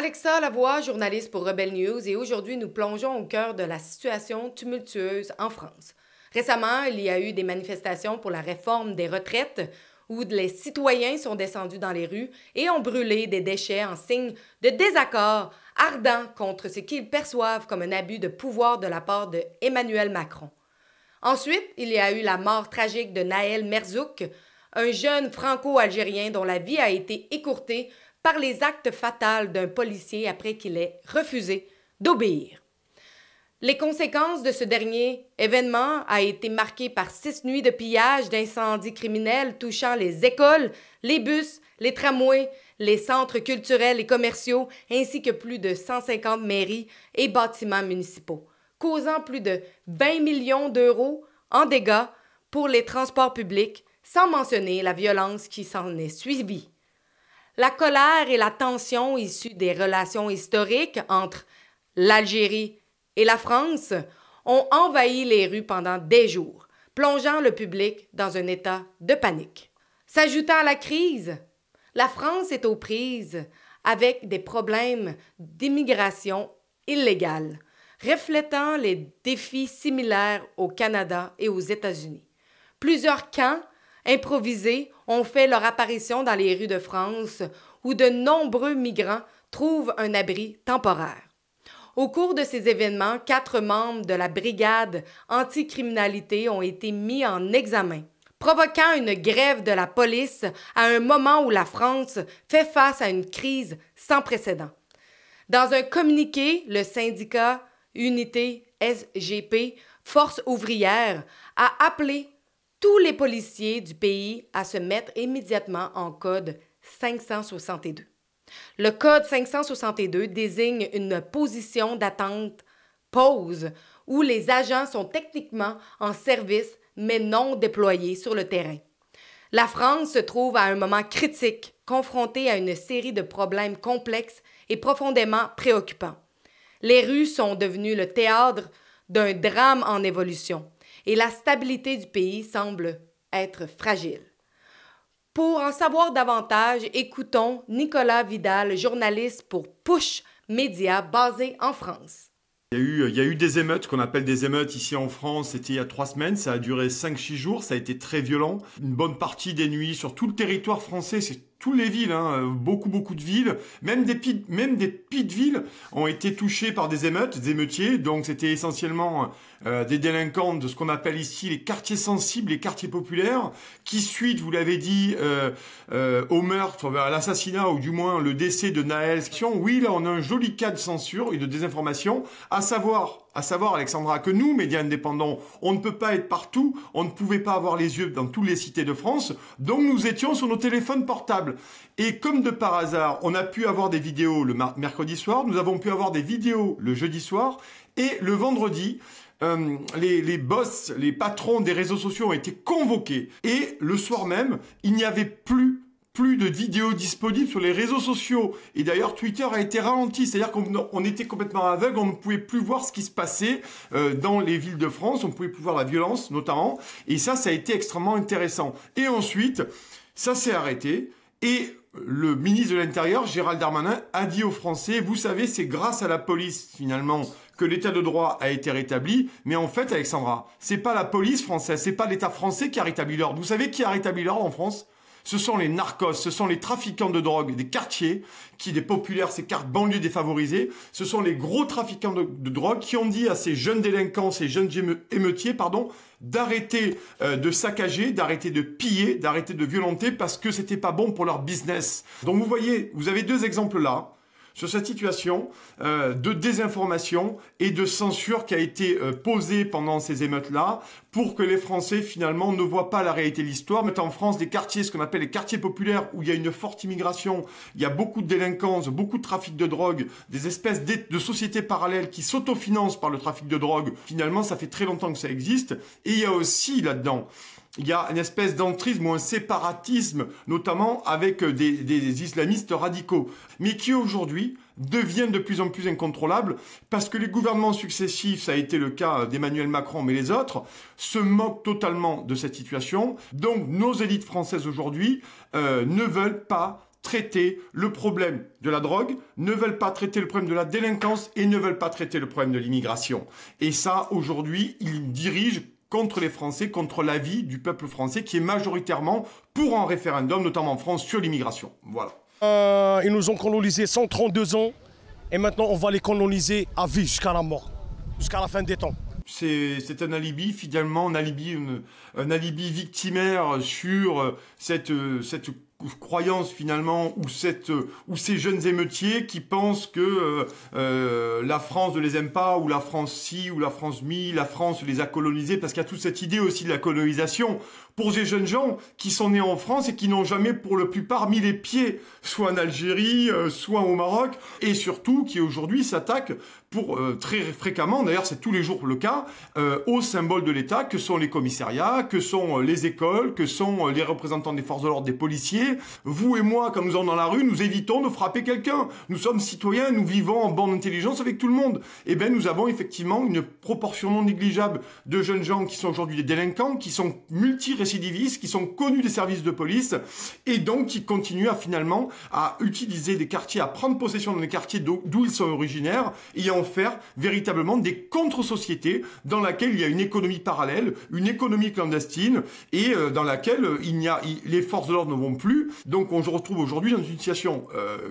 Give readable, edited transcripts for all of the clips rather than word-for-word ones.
Alexa Lavoie, journaliste pour Rebel News, et aujourd'hui nous plongeons au cœur de la situation tumultueuse en France. Récemment, il y a eu des manifestations pour la réforme des retraites où les citoyens sont descendus dans les rues et ont brûlé des déchets en signe de désaccord ardent contre ce qu'ils perçoivent comme un abus de pouvoir de la part de Emmanuel Macron. Ensuite, il y a eu la mort tragique de Nahel Merzouk, un jeune franco-algérien dont la vie a été écourtée par les actes fatals d'un policier après qu'il ait refusé d'obéir. Les conséquences de ce dernier événement ont été marquées par 6 nuits de pillage, d'incendies criminels touchant les écoles, les bus, les tramways, les centres culturels et commerciaux, ainsi que plus de 150 mairies et bâtiments municipaux, causant plus de 20 millions d'euros en dégâts pour les transports publics, sans mentionner la violence qui s'en est suivie. La colère et la tension issues des relations historiques entre l'Algérie et la France ont envahi les rues pendant des jours, plongeant le public dans un état de panique. S'ajoutant à la crise, la France est aux prises avec des problèmes d'immigration illégale, reflétant les défis similaires au Canada et aux États-Unis. Plusieurs camps improvisés ont fait leur apparition dans les rues de France où de nombreux migrants trouvent un abri temporaire. Au cours de ces événements, 4 membres de la brigade anticriminalité ont été mis en examen, provoquant une grève de la police à un moment où la France fait face à une crise sans précédent. Dans un communiqué, le syndicat Unité SGP, Force ouvrière, a appelé tous les policiers du pays à se mettre immédiatement en code 562. Le code 562 désigne une position d'attente pause où les agents sont techniquement en service mais non déployés sur le terrain. La France se trouve à un moment critique, confrontée à une série de problèmes complexes et profondément préoccupants. Les rues sont devenues le théâtre d'un drame en évolution et la stabilité du pays semble être fragile. Pour en savoir davantage, écoutons Nicolas Vidal, journaliste pour Push Média basé en France. Il y a eu des émeutes, qu'on appelle des émeutes ici en France, c'était il y a 3 semaines, ça a duré 5-6 jours, ça a été très violent. Une bonne partie des nuits sur tout le territoire français, c'est toutes les villes, beaucoup de villes, même des petites villes ont été touchées par des émeutes, des émeutiers, donc c'était essentiellement des délinquants de ce qu'on appelle ici les quartiers sensibles, les quartiers populaires, qui suite, vous l'avez dit, au meurtre, à l'assassinat ou du moins le décès de Nahel. Oui, là on a un joli cas de censure et de désinformation, à savoir Alexandra, que nous, médias indépendants, on ne peut pas être partout, on ne pouvait pas avoir les yeux dans toutes les cités de France, donc nous étions sur nos téléphones portables. Et comme de par hasard, on a pu avoir des vidéos le mercredi soir, nous avons pu avoir des vidéos le jeudi soir, et le vendredi, les boss, les patrons des réseaux sociaux ont été convoqués. Et le soir même, il n'y avait plus de vidéos disponibles sur les réseaux sociaux. Et d'ailleurs, Twitter a été ralenti. C'est-à-dire qu'on était complètement aveugle, on ne pouvait plus voir ce qui se passait dans les villes de France. On ne pouvait plus voir la violence, notamment. Et ça a été extrêmement intéressant. Et ensuite, ça s'est arrêté. Et le ministre de l'Intérieur, Gérald Darmanin, a dit aux Français, vous savez, c'est grâce à la police, finalement, que l'état de droit a été rétabli. Mais en fait, Alexandra, c'est pas la police française, c'est pas l'état français qui a rétabli l'ordre. Vous savez qui a rétabli l'ordre en France ? Ce sont les narcos, ce sont les trafiquants de drogue des quartiers, des populaires, ces banlieues défavorisées. Ce sont les gros trafiquants de drogue qui ont dit à ces jeunes délinquants, ces jeunes émeutiers, d'arrêter de saccager, d'arrêter de piller, d'arrêter de violenter parce que c'était pas bon pour leur business. Donc vous voyez, vous avez 2 exemples là. Sur cette situation de désinformation et de censure qui a été posée pendant ces émeutes-là pour que les Français, finalement, ne voient pas la réalité de l'histoire. Mais en France, des quartiers, ce qu'on appelle les quartiers populaires, où il y a une forte immigration, il y a beaucoup de délinquance, beaucoup de trafic de drogue, des espèces de sociétés parallèles qui s'autofinancent par le trafic de drogue. Finalement, ça fait très longtemps que ça existe. Et il y a aussi là-dedans, il y a une espèce d'entrisme ou un séparatisme, notamment avec des islamistes radicaux, mais qui aujourd'hui deviennent de plus en plus incontrôlables parce que les gouvernements successifs, ça a été le cas d'Emmanuel Macron, mais les autres, se moquent totalement de cette situation. Donc nos élites françaises aujourd'hui ne veulent pas traiter le problème de la drogue, ne veulent pas traiter le problème de la délinquance et ne veulent pas traiter le problème de l'immigration. Et ça, aujourd'hui, ils dirigent contre les Français, contre l'avis du peuple français qui est majoritairement pour un référendum, notamment en France, sur l'immigration. Voilà. Ils nous ont colonisés 132 ans et maintenant on va les coloniser à vie jusqu'à la mort, jusqu'à la fin des temps. C'est un alibi, finalement, un alibi victimaire sur cette croyance finalement ou ces jeunes émeutiers qui pensent que la France ne les aime pas, ou la France si, ou la France mi, la France les a colonisés, parce qu'il y a toute cette idée aussi de la colonisation pour ces jeunes gens qui sont nés en France et qui n'ont jamais pour la plupart mis les pieds soit en Algérie, soit au Maroc, et surtout qui aujourd'hui s'attaquent très fréquemment, d'ailleurs c'est tous les jours le cas, aux symboles de l'État que sont les commissariats, que sont les écoles, que sont les représentants des forces de l'ordre, des policiers. Vous et moi, quand nous allons dans la rue, nous évitons de frapper quelqu'un. Nous sommes citoyens, nous vivons en bonne intelligence avec tout le monde. Eh bien, nous avons effectivement une proportion non négligeable de jeunes gens qui sont aujourd'hui des délinquants, qui sont multirécidivistes, qui sont connus des services de police, et donc qui continuent à utiliser des quartiers, à prendre possession des quartiers d'où ils sont originaires, et en faire véritablement des contre-sociétés dans laquelle il y a une économie parallèle, une économie clandestine, et dans laquelle les forces de l'ordre ne vont plus. Donc on se retrouve aujourd'hui dans une situation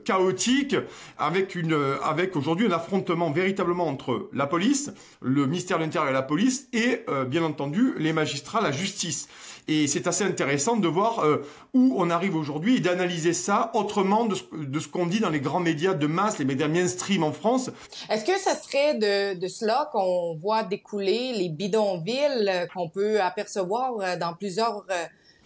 chaotique, avec aujourd'hui un affrontement véritablement entre la police, le ministère de l'Intérieur et la police, et bien entendu les magistrats, la justice. Et c'est assez intéressant de voir où on arrive aujourd'hui et d'analyser ça autrement de ce qu'on dit dans les grands médias de masse, les médias mainstream en France. Est-ce que ça serait de cela qu'on voit découler les bidonvilles qu'on peut apercevoir dans plusieurs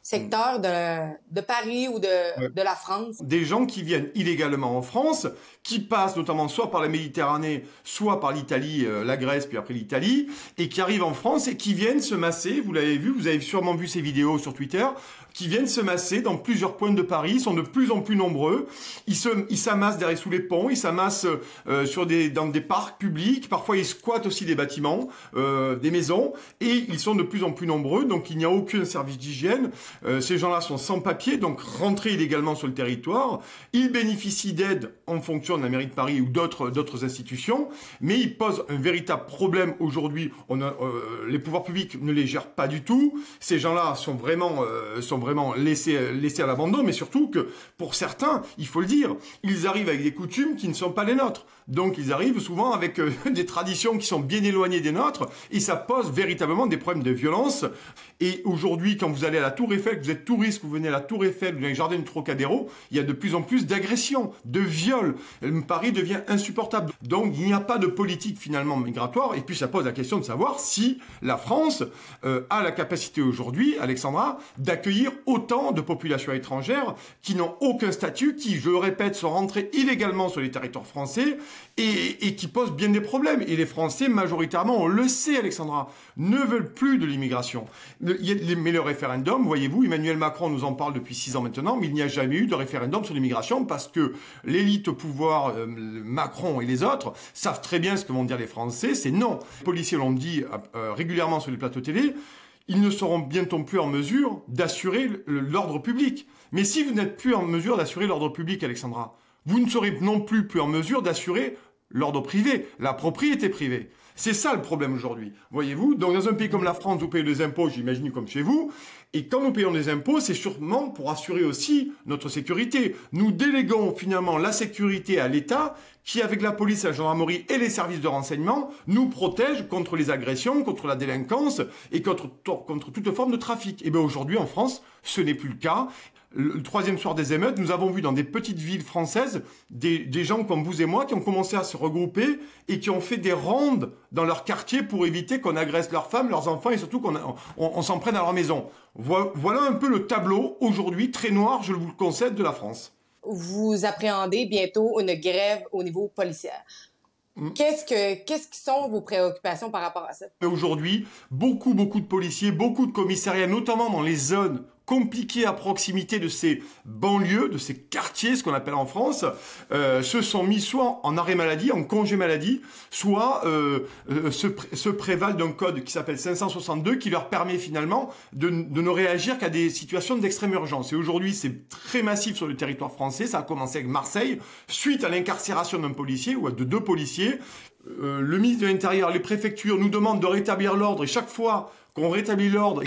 secteurs de Paris ou de la France? Des gens qui viennent illégalement en France, qui passent notamment soit par la Méditerranée, soit par l'Italie, la Grèce, puis après l'Italie, et qui arrivent en France et qui viennent se masser, vous l'avez vu, vous avez sûrement vu ces vidéos sur Twitter, qui viennent se masser dans plusieurs points de Paris, ils sont de plus en plus nombreux, ils s'amassent derrière sous les ponts, ils s'amassent dans des parcs publics, parfois ils squattent aussi des bâtiments, des maisons, et ils sont de plus en plus nombreux, donc il n'y a aucun service d'hygiène. Ces gens-là sont sans papier, donc rentrés illégalement sur le territoire. Ils bénéficient d'aide en fonction de la mairie de Paris ou d'autres institutions, mais ils posent un véritable problème aujourd'hui. Les pouvoirs publics ne les gèrent pas du tout. Ces gens-là sont vraiment laissés à l'abandon, mais surtout que pour certains, il faut le dire, ils arrivent avec des coutumes qui ne sont pas les nôtres. Donc ils arrivent souvent avec des traditions qui sont bien éloignées des nôtres, et ça pose véritablement des problèmes de violence. Et aujourd'hui, quand vous allez à la Tour Eiffel, que vous êtes touriste, que vous venez à la Tour Eiffel, ou dans les jardins du Trocadéro, il y a de plus en plus d'agressions, de viols. Paris devient insupportable. Donc il n'y a pas de politique finalement migratoire, et puis ça pose la question de savoir si la France a la capacité aujourd'hui, Alexandra, d'accueillir autant de populations étrangères qui n'ont aucun statut, qui, je le répète, sont rentrées illégalement sur les territoires français, et qui posent bien des problèmes. Et les Français, majoritairement, on le sait, Alexandra, ne veulent plus de l'immigration. Mais le référendum, voyez-vous, Emmanuel Macron nous en parle depuis 6 ans maintenant, mais il n'y a jamais eu de référendum sur l'immigration parce que l'élite au pouvoir, Macron et les autres, savent très bien ce que vont dire les Français, c'est non. Les policiers l'ont dit régulièrement sur les plateaux télé, ils ne seront bientôt plus en mesure d'assurer l'ordre public. Mais si vous n'êtes plus en mesure d'assurer l'ordre public, Alexandra, vous ne serez non plus en mesure d'assurer l'ordre privé, la propriété privée. C'est ça le problème aujourd'hui, voyez-vous. Donc dans un pays comme la France, vous payez des impôts, j'imagine comme chez vous, et quand nous payons des impôts, c'est sûrement pour assurer aussi notre sécurité. Nous déléguons finalement la sécurité à l'État, qui avec la police, la gendarmerie et les services de renseignement, nous protège contre les agressions, contre la délinquance et contre toute forme de trafic. Et bien aujourd'hui en France, ce n'est plus le cas. Le troisième soir des émeutes, nous avons vu dans des petites villes françaises des gens comme vous et moi qui ont commencé à se regrouper et qui ont fait des rondes dans leur quartier pour éviter qu'on agresse leurs femmes, leurs enfants et surtout qu'on s'en prenne à leur maison. Voilà un peu le tableau aujourd'hui très noir, je vous le concède, de la France. Vous appréhendez bientôt une grève au niveau policier. Qu'est-ce qui sont vos préoccupations par rapport à ça? Aujourd'hui, beaucoup de policiers, beaucoup de commissariats, notamment dans les zones compliqués à proximité de ces banlieues, de ces quartiers, ce qu'on appelle en France, se sont mis soit en arrêt maladie, en congé maladie, soit se prévalent d'un code qui s'appelle 562 qui leur permet finalement de ne réagir qu'à des situations d'extrême urgence. Et aujourd'hui, c'est très massif sur le territoire français. Ça a commencé avec Marseille, suite à l'incarcération d'un policier ou de 2 policiers. Le ministre de l'Intérieur, les préfectures nous demandent de rétablir l'ordre et chaque fois qu'on rétablit l'ordre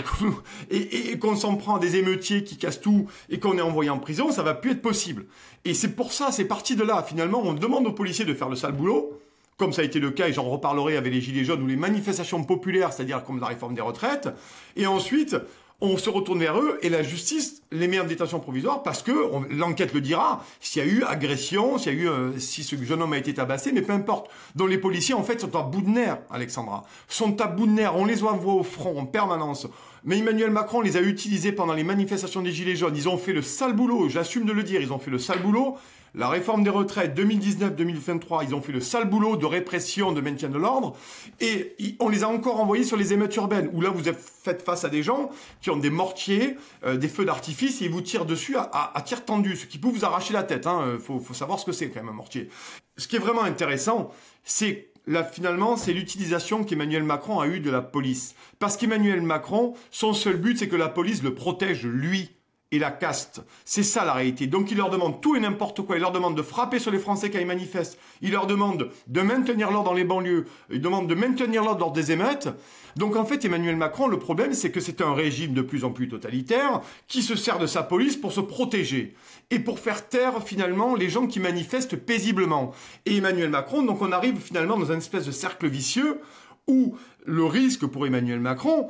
et qu'on s'en prend à des émeutiers qui cassent tout et qu'on est envoyé en prison, ça va plus être possible. Et c'est pour ça, c'est parti de là. Finalement, on demande aux policiers de faire le sale boulot, comme ça a été le cas, et j'en reparlerai avec les Gilets jaunes ou les manifestations populaires, c'est-à-dire comme la réforme des retraites. Et ensuite, on se retourne vers eux et la justice les met en détention provisoire parce que l'enquête le dira, s'il y a eu agression, si ce jeune homme a été tabassé, mais peu importe. Donc les policiers, en fait, sont à bout de nerfs, Alexandra. Sont à bout de nerfs, on les envoie au front en permanence. Mais Emmanuel Macron les a utilisés pendant les manifestations des Gilets jaunes. Ils ont fait le sale boulot, j'assume de le dire, ils ont fait le sale boulot. La réforme des retraites 2019-2023, ils ont fait le sale boulot de répression, de maintien de l'ordre, et on les a encore envoyés sur les émeutes urbaines, où là vous faites face à des gens qui ont des mortiers, des feux d'artifice, et ils vous tirent dessus à tir tendu, ce qui peut vous arracher la tête, hein. Faut savoir ce que c'est quand même un mortier. Ce qui est vraiment intéressant, c'est là, finalement, c'est l'utilisation qu'Emmanuel Macron a eue de la police. Parce qu'Emmanuel Macron, son seul but, c'est que la police le protège, lui. Et la caste. C'est ça la réalité. Donc il leur demande tout et n'importe quoi. Il leur demande de frapper sur les Français quand ils manifestent. Il leur demande de maintenir l'ordre dans les banlieues. Il demande de maintenir l'ordre lors des émeutes. Donc en fait, Emmanuel Macron, le problème, c'est que c'est un régime de plus en plus totalitaire qui se sert de sa police pour se protéger et pour faire taire finalement les gens qui manifestent paisiblement. Et Emmanuel Macron, donc on arrive finalement dans une espèce de cercle vicieux où le risque pour Emmanuel Macron,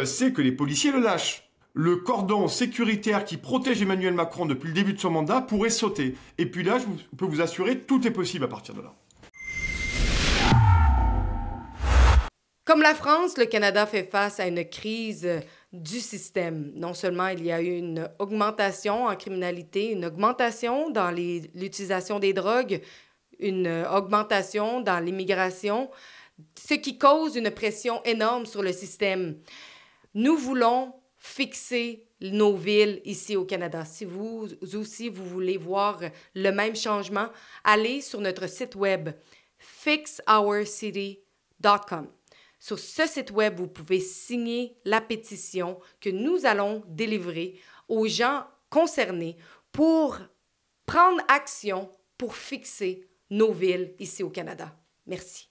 c'est que les policiers le lâchent. Le cordon sécuritaire qui protège Emmanuel Macron depuis le début de son mandat pourrait sauter. Et puis là, je peux vous assurer, tout est possible à partir de là. Comme la France, le Canada fait face à une crise du système. Non seulement il y a eu une augmentation en criminalité, une augmentation dans l'utilisation des drogues, une augmentation dans l'immigration, ce qui cause une pression énorme sur le système. Nous voulons fixer nos villes ici au Canada. Si vous aussi, vous voulez voir le même changement, allez sur notre site web fixourcity.com. Sur ce site web, vous pouvez signer la pétition que nous allons délivrer aux gens concernés pour prendre action pour fixer nos villes ici au Canada. Merci.